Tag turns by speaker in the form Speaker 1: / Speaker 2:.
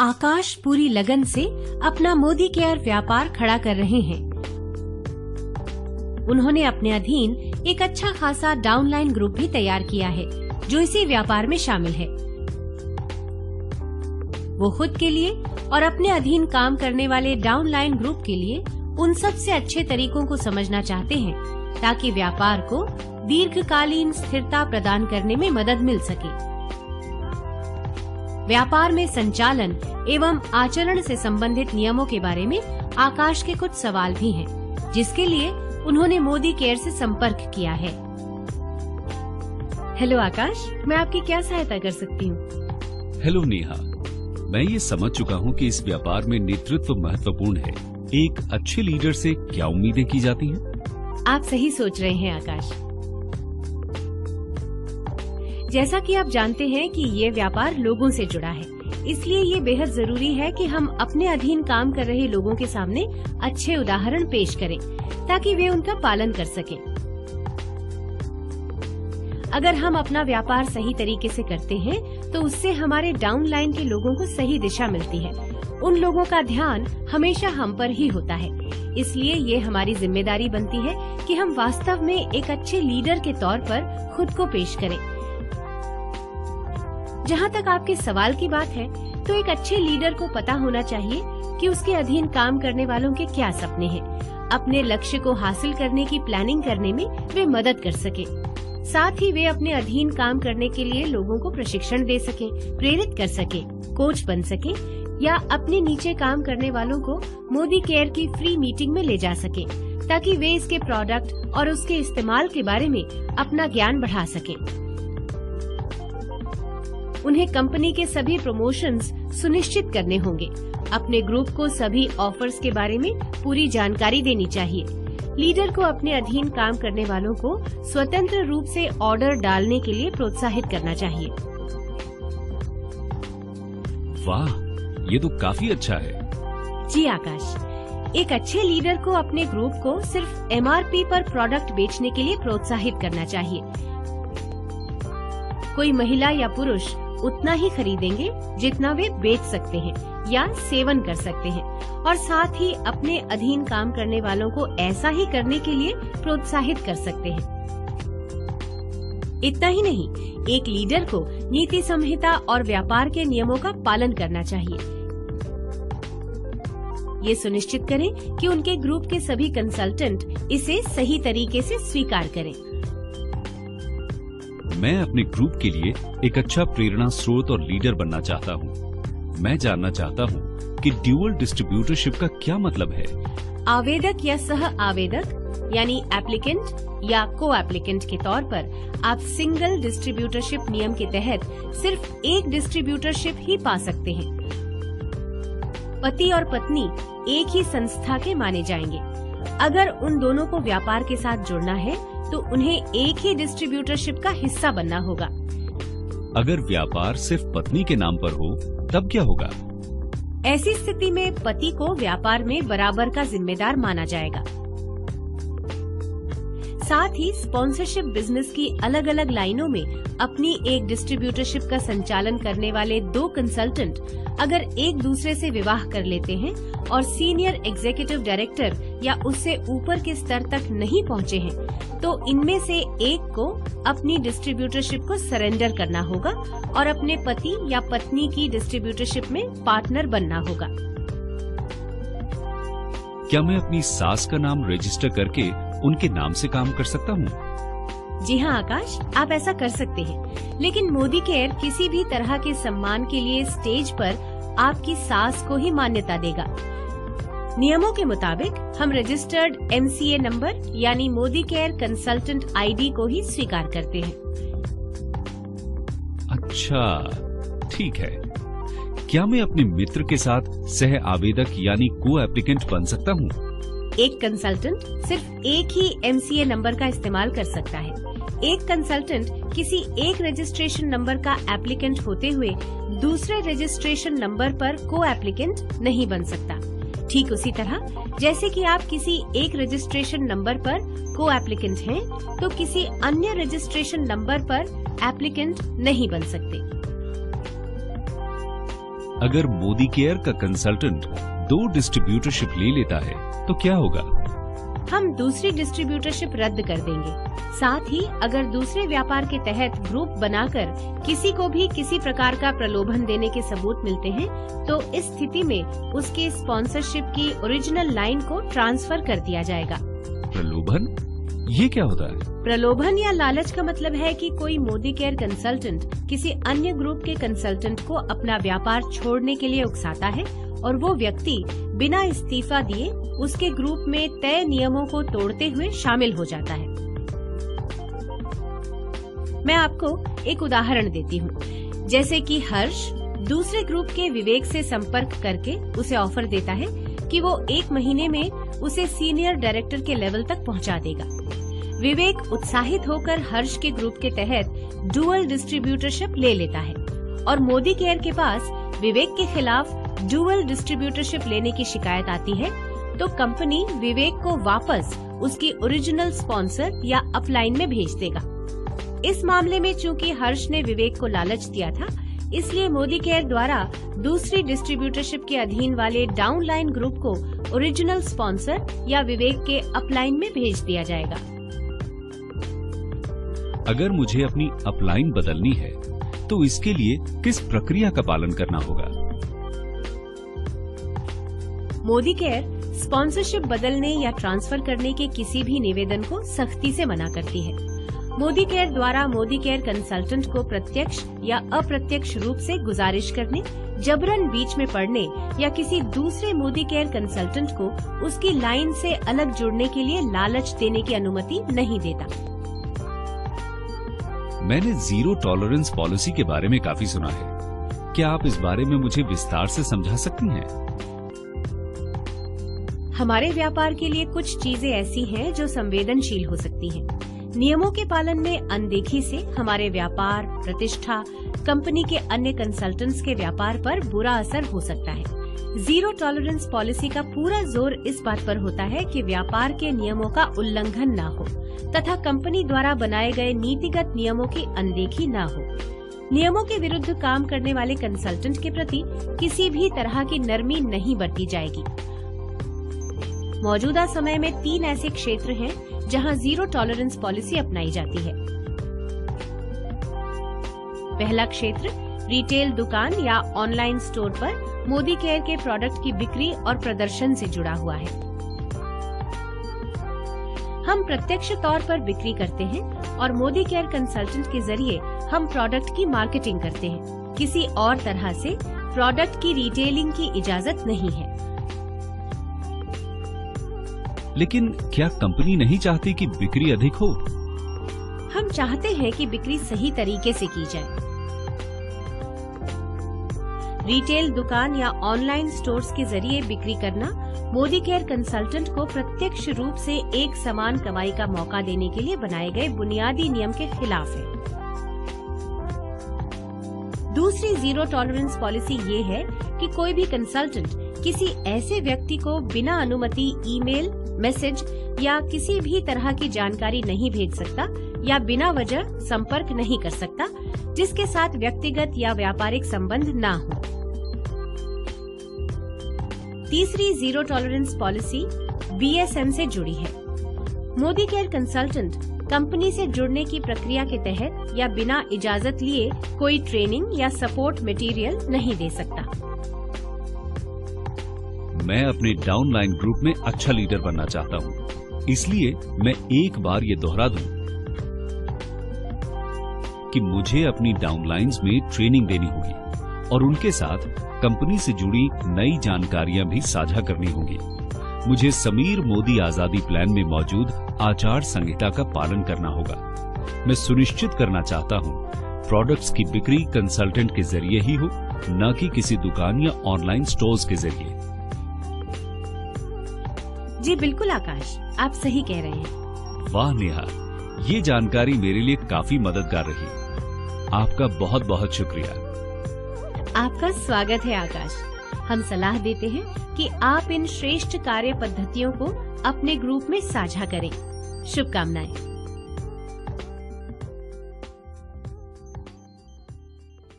Speaker 1: आकाश पूरी लगन से अपना मोदी केयर व्यापार खड़ा कर रहे हैं। उन्होंने अपने अधीन एक अच्छा खासा डाउनलाइन ग्रुप भी तैयार किया है जो इसी व्यापार में शामिल है। वो खुद के लिए और अपने अधीन काम करने वाले डाउनलाइन ग्रुप के लिए उन सबसे अच्छे तरीकों को समझना चाहते हैं ताकि व्यापार को दीर्घकालीन स्थिरता प्रदान करने में मदद मिल सके। व्यापार में संचालन एवं आचरण से संबंधित नियमों के बारे में आकाश के कुछ सवाल भी हैं, जिसके लिए उन्होंने मोदी केयर से संपर्क किया है। हेलो आकाश, मैं आपकी क्या सहायता कर सकती हूँ?
Speaker 2: हेलो नेहा, मैं ये समझ चुका हूँ कि इस व्यापार में नेतृत्व महत्वपूर्ण है। एक अच्छे लीडर से क्या उम्मीदें की जाती हैं?
Speaker 1: आप सही सोच रहे हैं आकाश। जैसा कि आप जानते हैं कि ये व्यापार लोगों से जुड़ा है, इसलिए ये बेहद जरूरी है कि हम अपने अधीन काम कर रहे लोगों के सामने अच्छे उदाहरण पेश करें ताकि वे उनका पालन कर सकें। अगर हम अपना व्यापार सही तरीके से करते हैं तो उससे हमारे डाउनलाइन के लोगों को सही दिशा मिलती है। उन लोगों का ध्यान हमेशा हम पर ही होता है, इसलिए ये हमारी जिम्मेदारी बनती है कि हम वास्तव में एक अच्छे लीडर के तौर पर खुद को पेश करें। जहाँ तक आपके सवाल की बात है, तो एक अच्छे लीडर को पता होना चाहिए कि उसके अधीन काम करने वालों के क्या सपने हैं। अपने लक्ष्य को हासिल करने की प्लानिंग करने में वे मदद कर सके। साथ ही वे अपने अधीन काम करने के लिए लोगों को प्रशिक्षण दे सके, प्रेरित कर सके, कोच बन सके या अपने नीचे काम करने वालों को मोदी केयर की फ्री मीटिंग में ले जा सके ताकि वे इसके प्रोडक्ट और उसके इस्तेमाल के बारे में अपना ज्ञान बढ़ा सकें। उन्हें कंपनी के सभी प्रमोशंस सुनिश्चित करने होंगे। अपने ग्रुप को सभी ऑफर्स के बारे में पूरी जानकारी देनी चाहिए। लीडर को अपने अधीन काम करने वालों को स्वतंत्र रूप से ऑर्डर डालने के लिए प्रोत्साहित करना चाहिए।
Speaker 2: वाह, ये तो काफी अच्छा है।
Speaker 1: जी आकाश, एक अच्छे लीडर को अपने ग्रुप को सिर्फ MRP पर प्रोडक्ट बेचने के लिए प्रोत्साहित करना चाहिए। कोई महिला या पुरुष उतना ही खरीदेंगे जितना वे बेच सकते हैं या सेवन कर सकते हैं, और साथ ही अपने अधीन काम करने वालों को ऐसा ही करने के लिए प्रोत्साहित कर सकते हैं। इतना ही नहीं, एक लीडर को नीति संहिता और व्यापार के नियमों का पालन करना चाहिए। ये सुनिश्चित करें कि उनके ग्रुप के सभी कंसल्टेंट इसे सही तरीके से स्वीकार करें।
Speaker 2: मैं अपने ग्रुप के लिए एक अच्छा प्रेरणा स्रोत और लीडर बनना चाहता हूँ। मैं जानना चाहता हूँ कि ड्यूअल डिस्ट्रीब्यूटरशिप का क्या मतलब है।
Speaker 1: आवेदक या सह आवेदक यानी एप्लीकेंट या को एप्लीकेंट के तौर पर आप सिंगल डिस्ट्रीब्यूटरशिप नियम के तहत सिर्फ एक डिस्ट्रीब्यूटरशिप ही पा सकते हैं। पति और पत्नी एक ही संस्था के माने जाएंगे। अगर उन दोनों को व्यापार के साथ जुड़ना है तो उन्हें एक ही डिस्ट्रीब्यूटरशिप का हिस्सा बनना होगा।
Speaker 2: अगर व्यापार सिर्फ पत्नी के नाम पर हो तब क्या होगा?
Speaker 1: ऐसी स्थिति में पति को व्यापार में बराबर का जिम्मेदार माना जाएगा। साथ ही स्पॉन्सरशिप बिजनेस की अलग अलग लाइनों में अपनी एक डिस्ट्रीब्यूटरशिप का संचालन करने वाले दो कंसल्टेंट अगर एक दूसरे से विवाह कर लेते हैं और सीनियर एग्जीक्यूटिव डायरेक्टर या उससे ऊपर के स्तर तक नहीं पहुंचे हैं, तो इनमें से एक को अपनी डिस्ट्रीब्यूटरशिप को सरेंडर करना होगा और अपने पति या पत्नी की डिस्ट्रीब्यूटरशिप में पार्टनर बनना होगा।
Speaker 2: क्या मैं अपनी सास का नाम रजिस्टर करके उनके नाम से काम कर सकता हूँ?
Speaker 1: जी हाँ आकाश, आप ऐसा कर सकते हैं, लेकिन मोदी केयर किसी भी तरह के सम्मान के लिए स्टेज पर आपकी सास को ही मान्यता देगा। नियमों के मुताबिक हम रजिस्टर्ड MCA नंबर यानी मोदी केयर कंसल्टेंट ID को ही स्वीकार करते हैं।
Speaker 2: अच्छा, ठीक है। क्या मैं अपने मित्र के साथ सह आवेदक यानी को एप्लीकेंट बन सकता हूँ?
Speaker 1: एक कंसल्टेंट सिर्फ एक ही MCA नंबर का इस्तेमाल कर सकता है। एक कंसल्टेंट किसी एक रजिस्ट्रेशन नंबर का एप्लीकेंट होते हुए दूसरे रजिस्ट्रेशन नंबर पर को एप्लीकेंट नहीं बन सकता। ठीक उसी तरह जैसे कि आप किसी एक रजिस्ट्रेशन नंबर पर को एप्लीकेंट हैं, तो किसी अन्य रजिस्ट्रेशन नंबर पर एप्लीकेंट नहीं बन सकते।
Speaker 2: अगर मोदी केयर का कंसल्टेंट 2 डिस्ट्रीब्यूटरशिप ले लेता है तो क्या होगा?
Speaker 1: हम दूसरी डिस्ट्रीब्यूटरशिप रद्द कर देंगे। साथ ही अगर दूसरे व्यापार के तहत ग्रुप बनाकर किसी को भी किसी प्रकार का प्रलोभन देने के सबूत मिलते हैं तो इस स्थिति में उसके स्पॉन्सरशिप की ओरिजिनल लाइन को ट्रांसफर कर दिया जाएगा।
Speaker 2: प्रलोभन? ये क्या होता है?
Speaker 1: प्रलोभन या लालच का मतलब है कि कोई मोदी केयर कंसल्टेंट किसी अन्य ग्रुप के कंसल्टेंट को अपना व्यापार छोड़ने के लिए उकसाता है और वो व्यक्ति बिना इस्तीफा दिए उसके ग्रुप में तय नियमों को तोड़ते हुए शामिल हो जाता है। मैं आपको एक उदाहरण देती हूँ। जैसे कि हर्ष दूसरे ग्रुप के विवेक से संपर्क करके उसे ऑफर देता है कि वो 1 महीने में उसे सीनियर डायरेक्टर के लेवल तक पहुँचा देगा। विवेक उत्साहित होकर हर्ष के ग्रुप के तहत डुअल डिस्ट्रीब्यूटरशिप ले लेता है और मोदी केयर के पास विवेक के खिलाफ डुअल डिस्ट्रीब्यूटरशिप लेने की शिकायत आती है तो कंपनी विवेक को वापस उसकी ओरिजिनल स्पॉन्सर या अपलाइन में भेज देगा। इस मामले में चूंकि हर्ष ने विवेक को लालच दिया था, इसलिए मोदी केयर द्वारा दूसरी डिस्ट्रीब्यूटरशिप के अधीन वाले डाउनलाइन ग्रुप को ओरिजिनल स्पॉन्सर या विवेक के अपलाइन में भेज दिया जाएगा।
Speaker 2: अगर मुझे अपनी अपलाइन बदलनी है तो इसके लिए किस प्रक्रिया का पालन करना होगा?
Speaker 1: मोदी केयर स्पॉन्सरशिप बदलने या ट्रांसफर करने के किसी भी निवेदन को सख्ती से मना करती है। मोदी केयर द्वारा मोदी केयर कंसल्टेंट को प्रत्यक्ष या अप्रत्यक्ष रूप से गुजारिश करने, जबरन बीच में पड़ने या किसी दूसरे मोदी केयर कंसल्टेंट को उसकी लाइन से अलग जुड़ने के लिए लालच देने की अनुमति नहीं देता।
Speaker 2: मैंने जीरो टॉलरेंस पॉलिसी के बारे में काफी सुना है। क्या आप इस बारे में मुझे विस्तार से समझा सकती हैं?
Speaker 1: हमारे व्यापार के लिए कुछ चीजें ऐसी हैं जो संवेदनशील हो सकती हैं। नियमों के पालन में अनदेखी से हमारे व्यापार, प्रतिष्ठा, कंपनी के अन्य कंसल्टेंट्स के व्यापार पर बुरा असर हो सकता है। जीरो टॉलरेंस पॉलिसी का पूरा जोर इस बात पर होता है कि व्यापार के नियमों का उल्लंघन न हो तथा कंपनी द्वारा बनाए गए नीतिगत नियमों की अनदेखी न हो। नियमों के विरुद्ध काम करने वाले कंसल्टेंट के प्रति किसी भी तरह की नरमी नहीं बरती जाएगी। मौजूदा समय में 3 ऐसे क्षेत्र हैं जहां जीरो टॉलरेंस पॉलिसी अपनाई जाती है। पहला क्षेत्र रिटेल दुकान या ऑनलाइन स्टोर पर मोदी केयर के प्रोडक्ट की बिक्री और प्रदर्शन से जुड़ा हुआ है। हम प्रत्यक्ष तौर पर बिक्री करते हैं और मोदी केयर कंसल्टेंट के जरिए हम प्रोडक्ट की मार्केटिंग करते हैं। किसी और तरह से प्रोडक्ट की रिटेलिंग की इजाजत नहीं है।
Speaker 2: लेकिन क्या कंपनी नहीं चाहती कि बिक्री अधिक हो?
Speaker 1: हम चाहते हैं कि बिक्री सही तरीके से की जाए। रिटेल दुकान या ऑनलाइन स्टोर्स के जरिए बिक्री करना मोदी केयर कंसल्टेंट को प्रत्यक्ष रूप से एक समान कमाई का मौका देने के लिए बनाए गए बुनियादी नियम के खिलाफ है। दूसरी जीरो टॉलरेंस पॉलिसी ये है कि कोई भी कंसल्टेंट किसी ऐसे व्यक्ति को बिना अनुमति ईमेल, मैसेज या किसी भी तरह की जानकारी नहीं भेज सकता या बिना वजह संपर्क नहीं कर सकता जिसके साथ व्यक्तिगत या व्यापारिक संबंध न हो। तीसरी जीरो टॉलरेंस पॉलिसी BSM से जुड़ी है। मोदी केयर कंसल्टेंट कंपनी से जुड़ने की प्रक्रिया के तहत या बिना इजाजत लिए कोई ट्रेनिंग या सपोर्ट मटेरियल नहीं दे सकता।
Speaker 2: मैं अपने डाउनलाइन ग्रुप में अच्छा लीडर बनना चाहता हूँ, इसलिए मैं एक बार ये दोहरा दूं कि मुझे अपनी डाउनलाइंस में ट्रेनिंग देनी होगी और उनके साथ कंपनी से जुड़ी नई जानकारियां भी साझा करनी होगी। मुझे समीर मोदी आजादी प्लान में मौजूद आचार संहिता का पालन करना होगा। मैं सुनिश्चित करना चाहता हूँ प्रोडक्ट्स की बिक्री कंसल्टेंट के जरिए ही हो, न कि किसी दुकान या ऑनलाइन स्टोर्स के जरिए।
Speaker 1: जी बिल्कुल आकाश, आप सही कह रहे हैं।
Speaker 2: वाह नेहा, ये जानकारी मेरे लिए काफी मददगार रही। आपका बहुत बहुत शुक्रिया।
Speaker 1: आपका स्वागत है आकाश। हम सलाह देते हैं कि आप इन श्रेष्ठ कार्य पद्धतियों को अपने ग्रुप में साझा करें। शुभकामनाएं।